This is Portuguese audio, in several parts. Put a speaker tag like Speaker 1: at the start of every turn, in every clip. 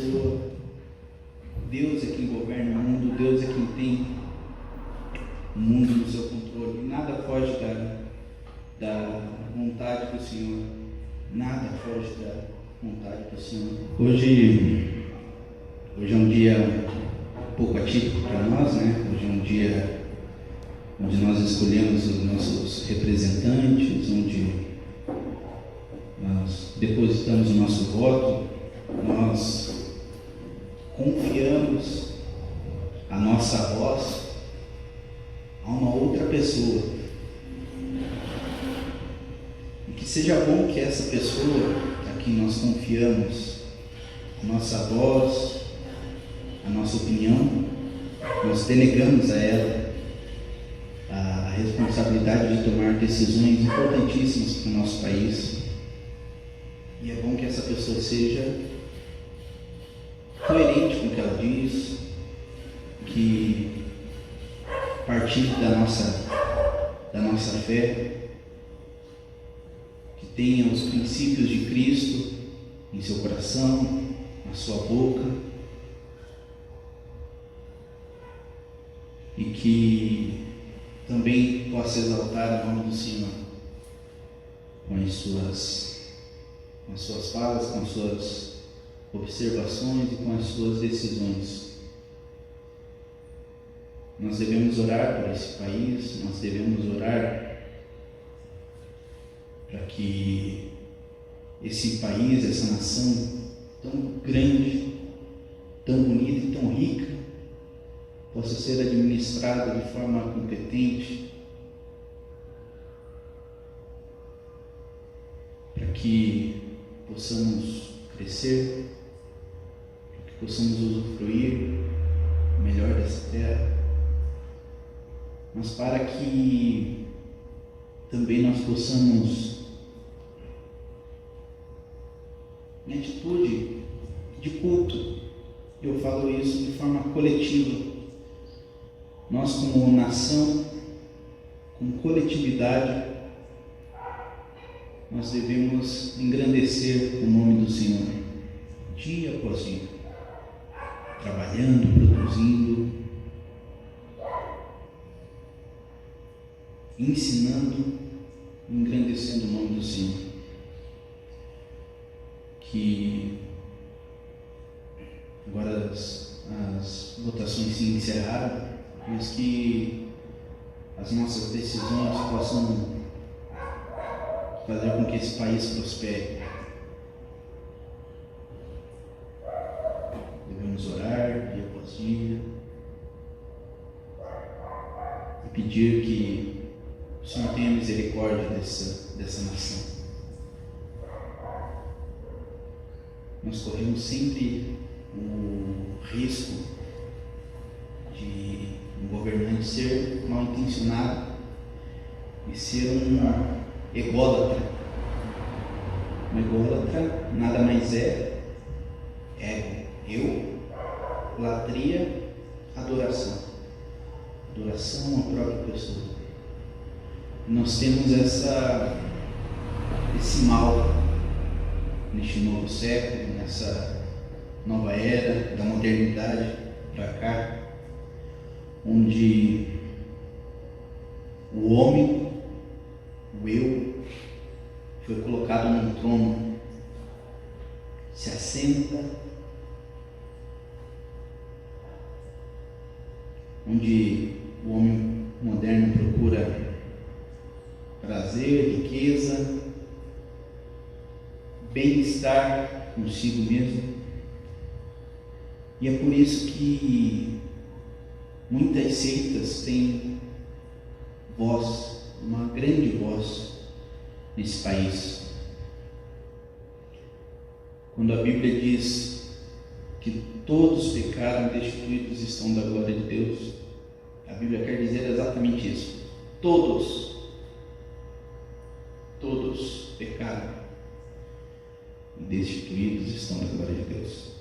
Speaker 1: pessoa. Deus é quem governa o mundo, Deus é quem tem o mundo no seu controle. E nada foge da vontade do Senhor. Nada foge da vontade do Senhor. Hoje é um dia um pouco atípico para nós, né? Hoje é um dia onde nós escolhemos os nossos representantes, onde nós depositamos o nosso voto, nós confiamos a nossa voz a uma outra pessoa. E que seja bom que essa pessoa a quem nós confiamos a nossa voz, a nossa opinião, nós delegamos a ela a responsabilidade de tomar decisões importantíssimas para o nosso país. E é bom que essa pessoa seja coerente com o que ela diz, que partindo da nossa fé, que tenha os princípios de Cristo em seu coração, na sua boca, e que também possa exaltar o nome do Senhor com as suas falas, com as suas observações e com as suas decisões. Nós devemos orar por esse país, nós devemos orar para que esse país, essa nação tão grande, tão bonita e tão rica, possa ser administrada de forma competente, para que possamos crescer, para que possamos usufruir melhor dessa terra, mas para que também nós possamos, em atitude de culto, eu falo isso de forma coletiva, nós como nação, como coletividade, nós devemos engrandecer o nome do Senhor, dia após dia, trabalhando, produzindo, ensinando, engrandecendo o nome do Senhor. Que agora as votações se encerraram, mas que as nossas decisões possam fazer com que esse país prospere. Devemos orar dia após dia e pedir que o Senhor tenha misericórdia dessa nação. Nós corremos sempre o risco de um governante ser mal intencionado e ser um ególatra. Um ególatra nada mais é ego, eu, latria, adoração à própria pessoa. Nós temos esse mal neste novo século, nessa nova era da modernidade para cá, onde o homem, o eu, foi colocado num trono, se assenta, onde o homem moderno procura prazer, riqueza, bem-estar consigo mesmo. E é por isso que muitas seitas têm voz, uma grande voz nesse país. Quando a Bíblia diz que todos pecaram e destituídos estão da glória de Deus, a Bíblia quer dizer exatamente isso. Todos pecaram e destituídos estão da glória de Deus.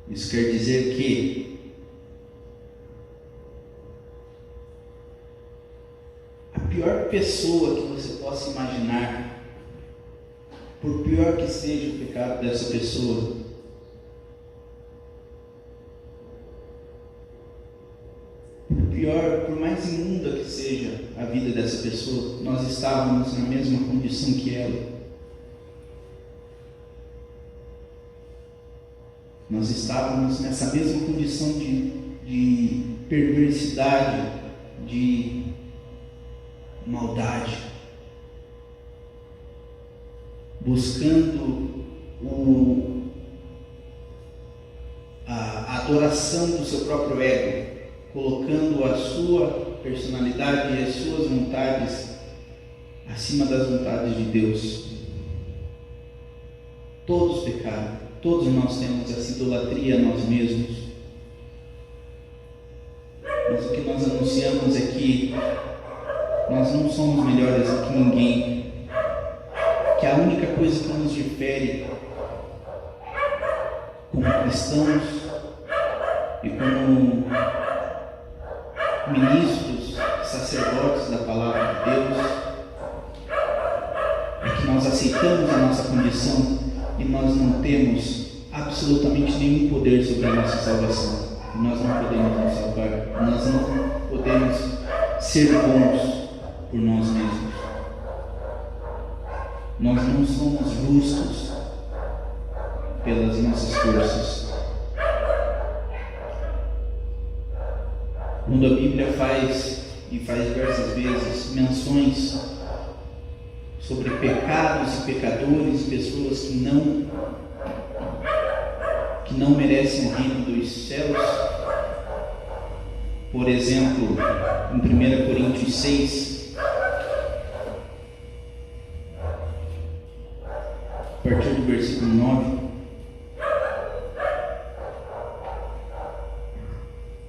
Speaker 1: Isso quer dizer que a pior pessoa que você possa imaginar por pior que seja o pecado dessa pessoa, por mais imunda que seja a vida dessa pessoa, nós estávamos na mesma condição que ela. Nós estávamos nessa mesma condição de perversidade, de maldade, buscando a adoração do seu próprio ego, colocando a sua personalidade e as suas vontades acima das vontades de Deus. Todos pecaram, todos nós temos essa idolatria a nós mesmos. Mas o que nós anunciamos é que nós não somos melhores do que ninguém, que a única coisa que nos difere como cristãos e como ministros, sacerdotes da palavra de Deus, é que nós aceitamos a nossa condição e nós não temos absolutamente nenhum poder sobre a nossa salvação. Nós não podemos nos salvar, nós não podemos ser bons por nós mesmos. Nós não somos justos pelas nossas forças. Quando a Bíblia faz diversas vezes menções sobre pecados e pecadores, pessoas que não merecem o reino dos céus. Por exemplo, em 1 Coríntios 6, a partir do versículo 9,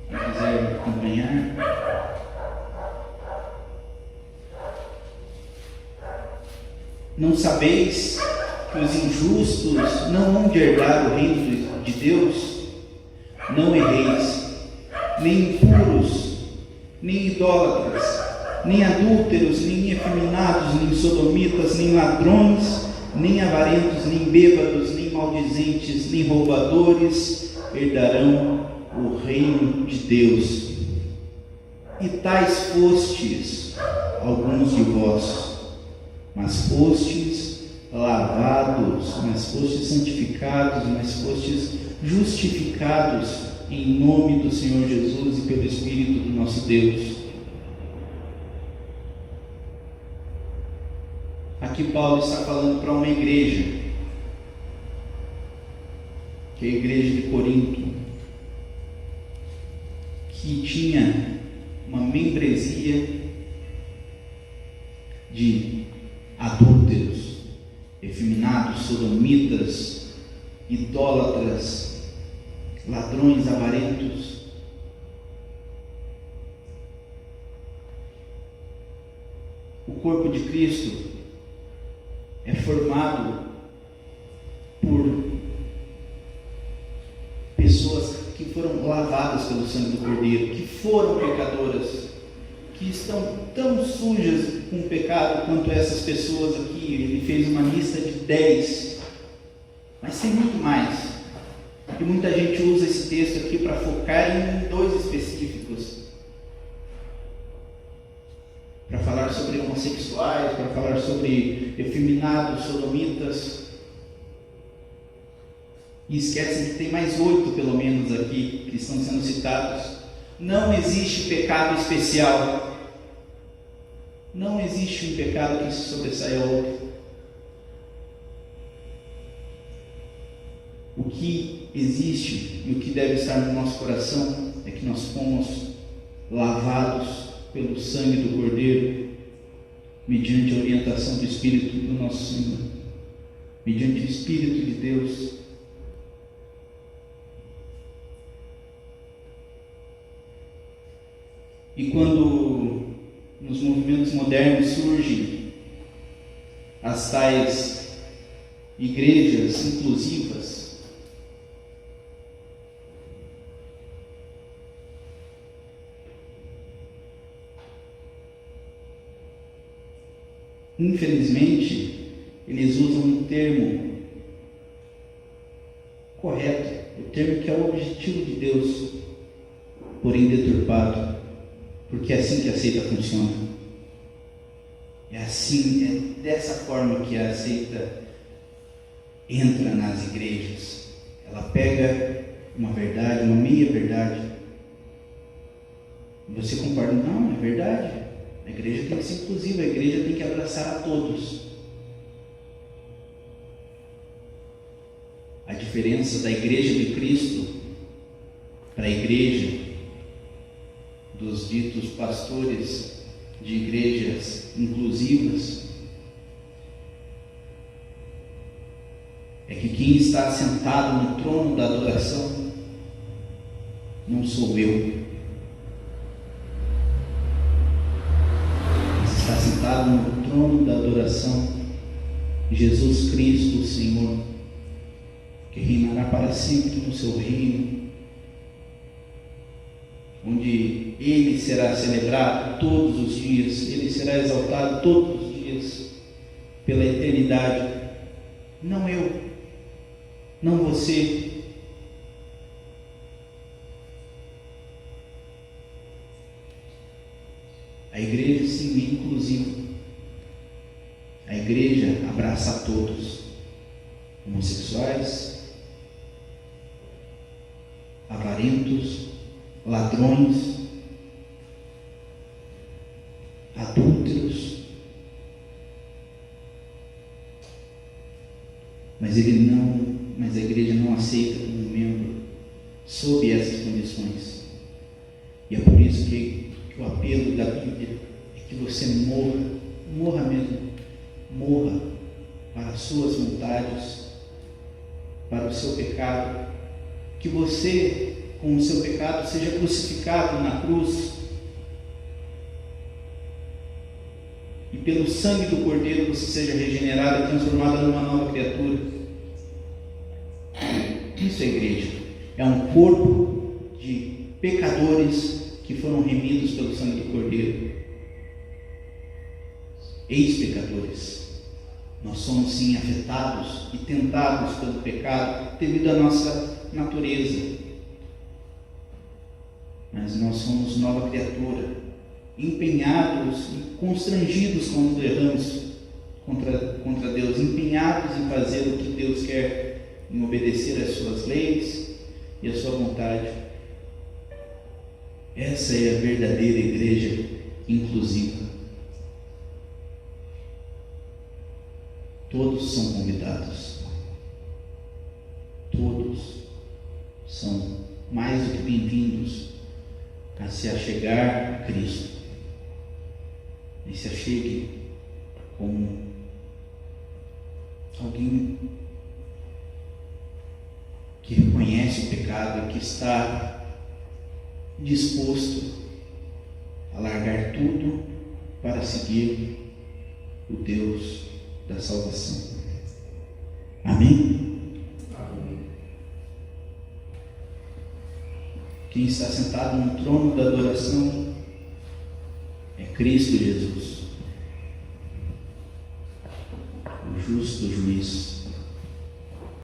Speaker 1: quem quiser acompanhar. Não sabeis que os injustos não vão herdar o reino de Deus? Não erreis, nem impuros, nem idólatras, nem adúlteros, nem efeminados, nem sodomitas, nem ladrões, nem avarentos, nem bêbados, nem maldizentes, nem roubadores herdarão o reino de Deus. E tais fostes alguns de vós, mas fostes lavados, mas fostes santificados, mas fostes justificados em nome do Senhor Jesus e pelo Espírito do nosso Deus. Aqui Paulo está falando para uma igreja, que é a igreja de Corinto, que tinha uma membresia de adúlteros, efeminados, sodomitas, idólatras, ladrões, avarentos. O corpo de Cristo é formado por pessoas que foram lavadas pelo sangue do Cordeiro, que foram pecadoras, que estão tão sujas com o pecado quanto essas pessoas aqui. Ele fez uma lista de 10, mas tem muito mais. E muita gente usa esse texto aqui para focar em 2 específicos, para falar sobre homossexuais, para falar sobre efeminados, sodomitas, e esquecem que tem mais 8 pelo menos aqui que estão sendo citados. Não existe pecado especial, não existe um pecado que se sobressaia ao outro. O que existe e o que deve estar no nosso coração é que nós fomos lavados pelo sangue do Cordeiro, mediante a orientação do Espírito do nosso Senhor, mediante o Espírito de Deus. E quando nos movimentos modernos surgem as tais igrejas inclusivas, infelizmente, eles usam um termo correto, o termo que é o objetivo de Deus, porém deturpado, porque é assim que a seita funciona. É assim, é dessa forma que a seita entra nas igrejas. Ela pega uma verdade, uma meia verdade, e você concorda? Não, é verdade. A igreja tem que ser inclusiva, a igreja tem que abraçar a todos. A diferença da igreja de Cristo para a igreja dos ditos pastores de igrejas inclusivas é que quem está sentado no trono da adoração não sou eu. Quem está sentado no trono da adoração, Jesus Cristo, o Senhor, que reinará para sempre no seu reino, onde Ele será celebrado todos os dias, Ele será exaltado todos os dias, pela eternidade. Não eu, não você. A igreja sim é inclusiva. A igreja abraça a todos, homossexuais, avarentos, ladrões, adúlteros, mas a igreja não aceita como membro sob essas condições. E é por isso que o apelo da Bíblia é que você morra mesmo, morra para as suas vontades, para o seu pecado, que você, com o seu pecado, seja crucificado na cruz, e pelo sangue do Cordeiro você seja regenerado e transformado numa nova criatura. Isso é igreja, é um corpo de pecadores que foram remidos pelo sangue do Cordeiro, ex-pecadores. Nós somos sim afetados e tentados pelo pecado devido à nossa natureza, mas nós somos nova criatura, empenhados e constrangidos quando erramos contra Deus, empenhados em fazer o que Deus quer, em obedecer às suas leis e à sua vontade. Essa é a verdadeira igreja inclusiva. Todos são convidados. Todos são mais do que bem-vindos a se achegar a Cristo. E se achegue como alguém que reconhece o pecado e que está disposto a largar tudo para seguir o Deus da salvação. Amém?
Speaker 2: Amém.
Speaker 1: Quem está sentado no trono da adoração é Cristo Jesus, o justo juiz.